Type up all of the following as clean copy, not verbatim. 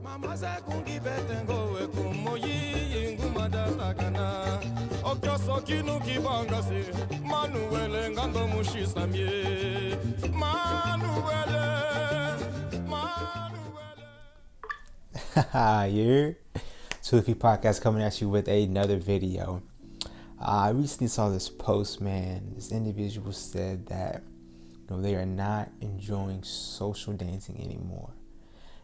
Mama se kungi betengo e kumoyi ingumada takana. Okyo sokinu kibangase. Manuele ngando mushisamye. Manuele. Yeah. Swiffy Podcast coming at you with another video. I recently saw this post, man. This individual said that they are not enjoying social dancing anymore.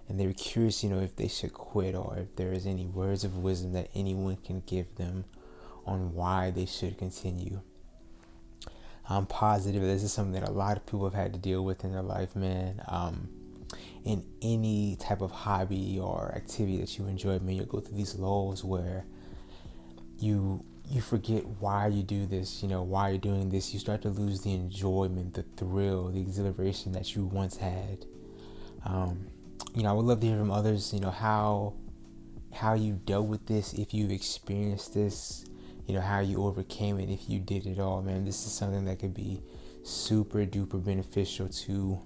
And they were curious, if they should quit or if there is any words of wisdom that anyone can give them on why they should continue. I'm positive this is something that a lot of people have had to deal with in their life, man. In any type of hobby or activity that you enjoy, man, you'll go through these lulls where you forget why you do this, why you're doing this. You start to lose the enjoyment, the thrill, the exhilaration that you once had. I would love to hear from others, how you dealt with this, if you've experienced this, how you overcame it, if you did it all, man. This is something that could be super duper beneficial to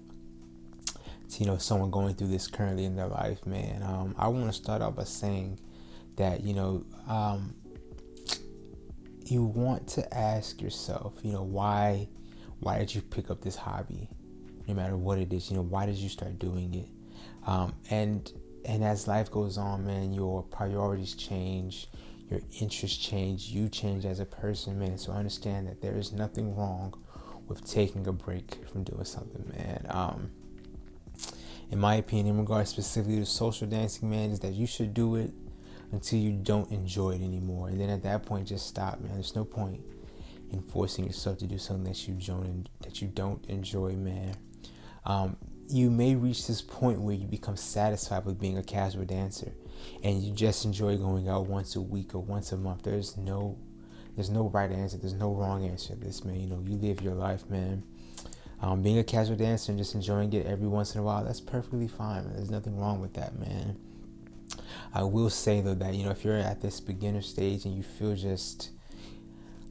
someone going through this currently in their life, man. I want to start out by saying that, you want to ask yourself, why did you pick up this hobby? No matter what it is, why did you start doing it? And as life goes on, man, your priorities change, your interests change, you change as a person, man. So understand that there is nothing wrong with taking a break from doing something, man. In my opinion, in regards specifically to social dancing, man, is that you should do it until you don't enjoy it anymore. And then at that point, just stop, man. There's no point in forcing yourself to do something that you don't enjoy, man. You may reach this point where you become satisfied with being a casual dancer and you just enjoy going out once a week or once a month. There's no right answer. There's no wrong answer to this, man. You live your life, man. Being a casual dancer and just enjoying it every once in a while, that's perfectly fine, man. There's nothing wrong with that, man. I will say, though, that, if you're at this beginner stage and you feel just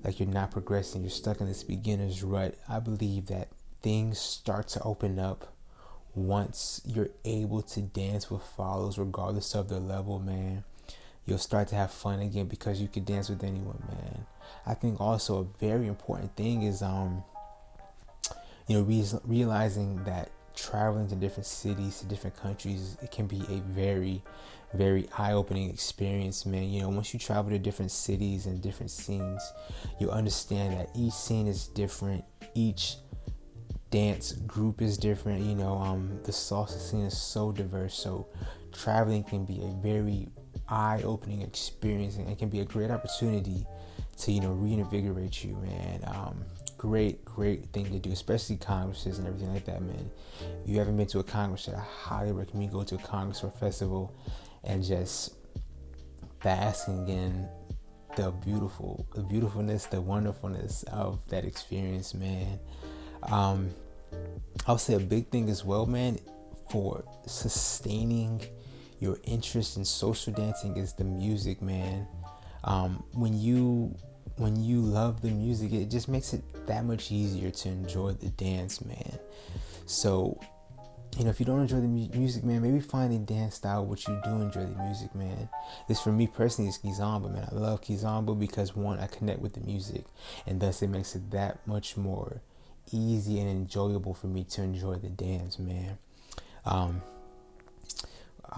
like you're not progressing, you're stuck in this beginner's rut, I believe that things start to open up once you're able to dance with follows, regardless of their level, man. You'll start to have fun again because you can dance with anyone, man. I think also a very important thing is, realizing that traveling to different cities, to different countries, it can be a very, very eye-opening experience, man. Once you travel to different cities and different scenes, you understand that each scene is different, each dance group is different. The salsa scene is so diverse, so traveling can be a very eye-opening experience, and it can be a great opportunity to reinvigorate you, man. Great thing to do, especially congresses and everything like that, man. If you haven't been to a congress, I highly recommend you go to a congress or festival and just basking in the beautifulness, the wonderfulness of that experience, man. I would say a big thing as well, man, for sustaining your interest in social dancing is the music, man. When you love the music, it just makes it that much easier to enjoy the dance, man. So, if you don't enjoy the music, man, maybe find a dance style which you do enjoy the music, man. This for me personally is Kizomba, man. I love Kizomba because, one, I connect with the music, and thus it makes it that much more easy and enjoyable for me to enjoy the dance, man. I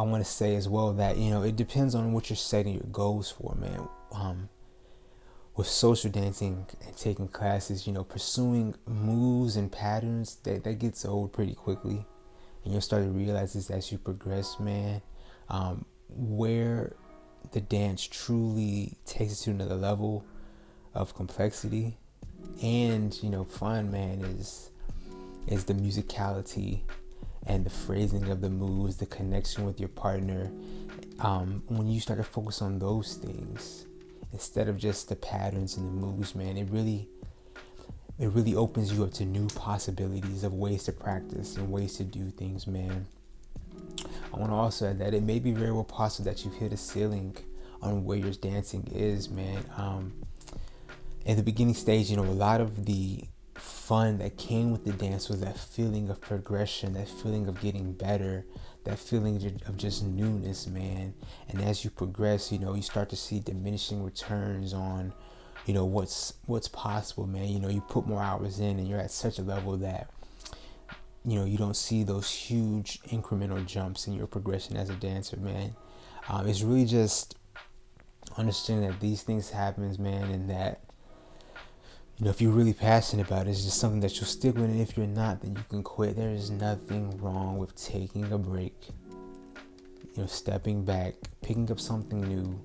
want to say as well that, it depends on what you're setting your goals for, man. With social dancing and taking classes, pursuing moves and patterns, that gets old pretty quickly. And you'll start to realize this as you progress, man. Where the dance truly takes it to another level of complexity and, fun, man, is the musicality and the phrasing of the moves, the connection with your partner. When you start to focus on those things instead of just the patterns and the moves, man, it really opens you up to new possibilities of ways to practice and ways to do things, man. I want to also add that it may be very well possible that you've hit a ceiling on where your dancing is, man. In the beginning stage, a lot of the fun that came with the dance was that feeling of progression, that feeling of getting better, that feeling of just newness, man. And as you progress, you start to see diminishing returns on, what's possible, man. You put more hours in, and you're at such a level that, you don't see those huge incremental jumps in your progression as a dancer, man. It's really just understanding that these things happens, man, and that, if you're really passionate about it, it's just something that you'll stick with. And if you're not, then you can quit. There is nothing wrong with taking a break, stepping back, picking up something new,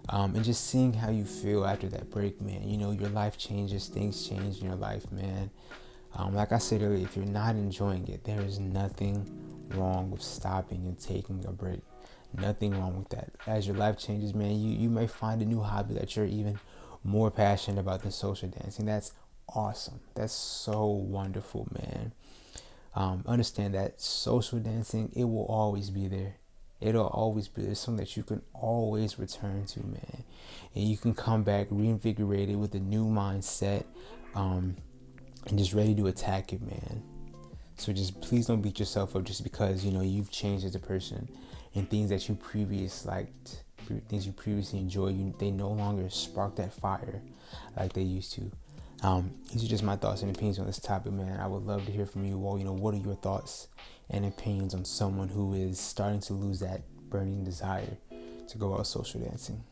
and just seeing how you feel after that break, man. Your life changes, things change in your life, man. Like I said earlier, if you're not enjoying it, there is nothing wrong with stopping and taking a break. Nothing wrong with that. As your life changes, man, you may find a new hobby that you're even more passionate about than social dancing. That's awesome. That's so wonderful, man. Understand that social dancing, it will always be there. It'll always be there. It's something that you can always return to, man. And you can come back reinvigorated with a new mindset, and just ready to attack it, man. So just please don't beat yourself up just because, you've changed as a person, and things that you previously liked, things you previously enjoyed, they no longer spark that fire like they used to. These are just my thoughts and opinions on this topic, man. I would love to hear from you all. What are your thoughts and opinions on someone who is starting to lose that burning desire to go out social dancing?